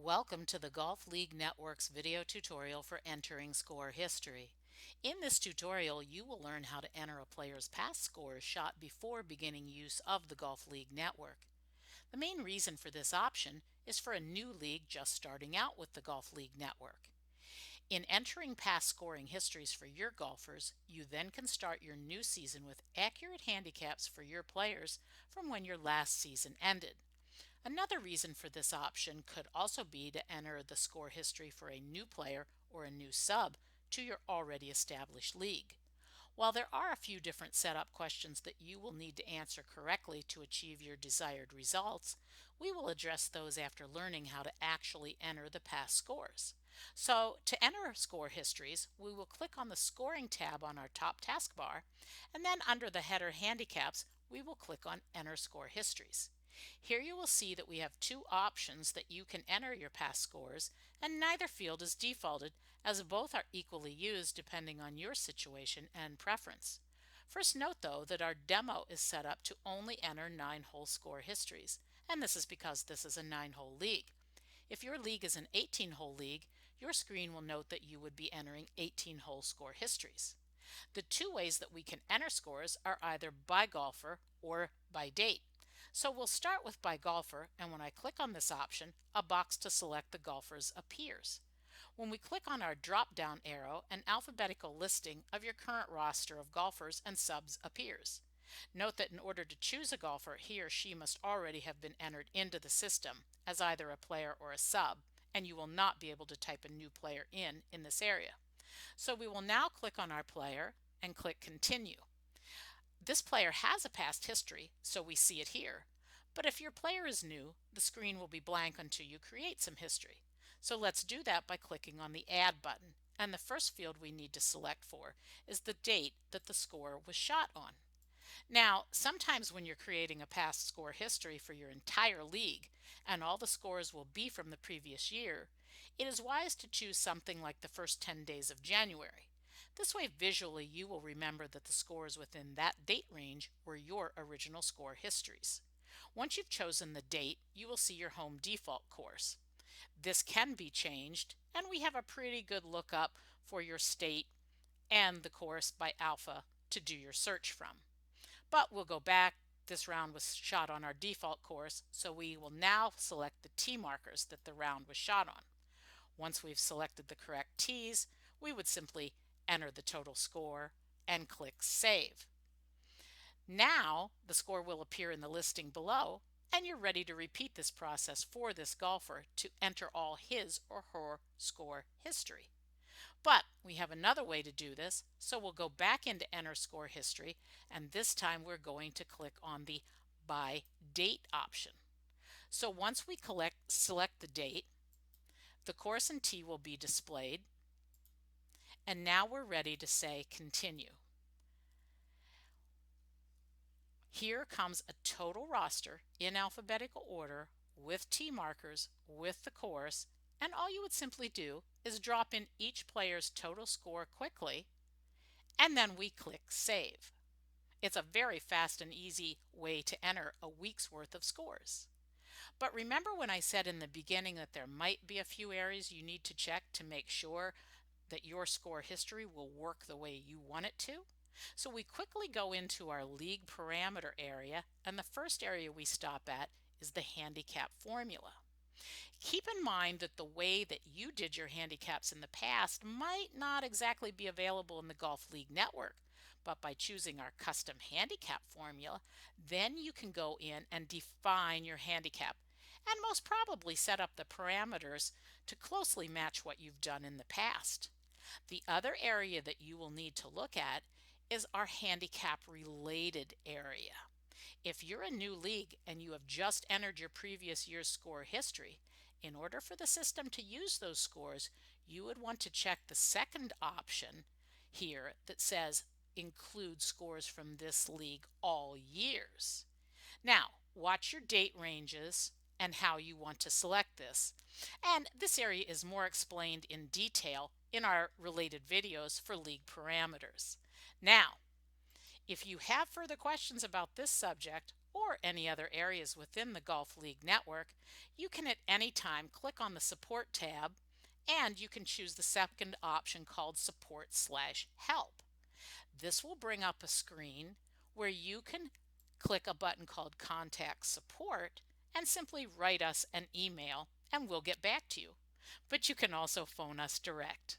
Welcome to the Golf League Network's video tutorial for entering score history. In this tutorial, you will learn how to enter a player's past scores shot before beginning use of the Golf League Network. The main reason for this option is for a new league just starting out with the Golf League Network. In entering past scoring histories for your golfers, you then can start your new season with accurate handicaps for your players from when your last season ended. Another reason for this option could also be to enter the score history for a new player or a new sub to your already established league. While there are a few different setup questions that you will need to answer correctly to achieve your desired results, we will address those after learning how to actually enter the past scores. So, to enter score histories, we will click on the Scoring tab on our top taskbar, and then under the header Handicaps, we will click on Enter Score Histories. Here you will see that we have two options that you can enter your past scores, and neither field is defaulted, as both are equally used depending on your situation and preference. First note though that our demo is set up to only enter 9-hole score histories, and this is because this is a 9-hole league. If your league is an 18-hole league, your screen will note that you would be entering 18-hole score histories. The two ways that we can enter scores are either by golfer or by date. So we'll start with by golfer, and when I click on this option, a box to select the golfers appears. When we click on our drop-down arrow, an alphabetical listing of your current roster of golfers and subs appears. Note that in order to choose a golfer, he or she must already have been entered into the system as either a player or a sub, and you will not be able to type a new player in this area. So we will now click on our player and click Continue. This player has a past history, so we see it here. But if your player is new, the screen will be blank until you create some history. So let's do that by clicking on the Add button. And the first field we need to select for is the date that the score was shot on. Now, sometimes when you're creating a past score history for your entire league, and all the scores will be from the previous year, it is wise to choose something like the first 10 days of January. This way, visually, you will remember that the scores within that date range were your original score histories. Once you've chosen the date, you will see your home default course. This can be changed, and we have a pretty good lookup for your state and the course by alpha to do your search from. But we'll go back. This round was shot on our default course, so we will now select the tee markers that the round was shot on. Once we've selected the correct tees, we would simply enter the total score and click Save. Now the score will appear in the listing below, and you're ready to repeat this process for this golfer to enter all his or her score history. But we have another way to do this, so we'll go back into Enter Score History, and this time we're going to click on the By Date option. So once we select the date, the course and tee will be displayed, and now we're ready to say Continue. Here comes a total roster in alphabetical order with tee markers with the course, and all you would simply do is drop in each player's total score quickly, and then we click Save. It's a very fast and easy way to enter a week's worth of scores. But remember when I said in the beginning that there might be a few areas you need to check to make sure that your score history will work the way you want it to? So we quickly go into our league parameter area, and the first area we stop at is the handicap formula. Keep in mind that the way that you did your handicaps in the past might not exactly be available in the Golf League Network, but by choosing our custom handicap formula, then you can go in and define your handicap and most probably set up the parameters to closely match what you've done in the past. The other area that you will need to look at is our handicap related area. If you're a new league and you have just entered your previous year's score history, in order for the system to use those scores, you would want to check the second option here that says include scores from this league all years. Now, watch your date ranges and how you want to select this. And this area is more explained in detail in our related videos for league parameters. Now, if you have further questions about this subject or any other areas within the Golf League network, you can at any time click on the Support tab and you can choose the second option called Support/Help. This will bring up a screen where you can click a button called Contact Support and simply write us an email and we'll get back to you. But you can also phone us direct.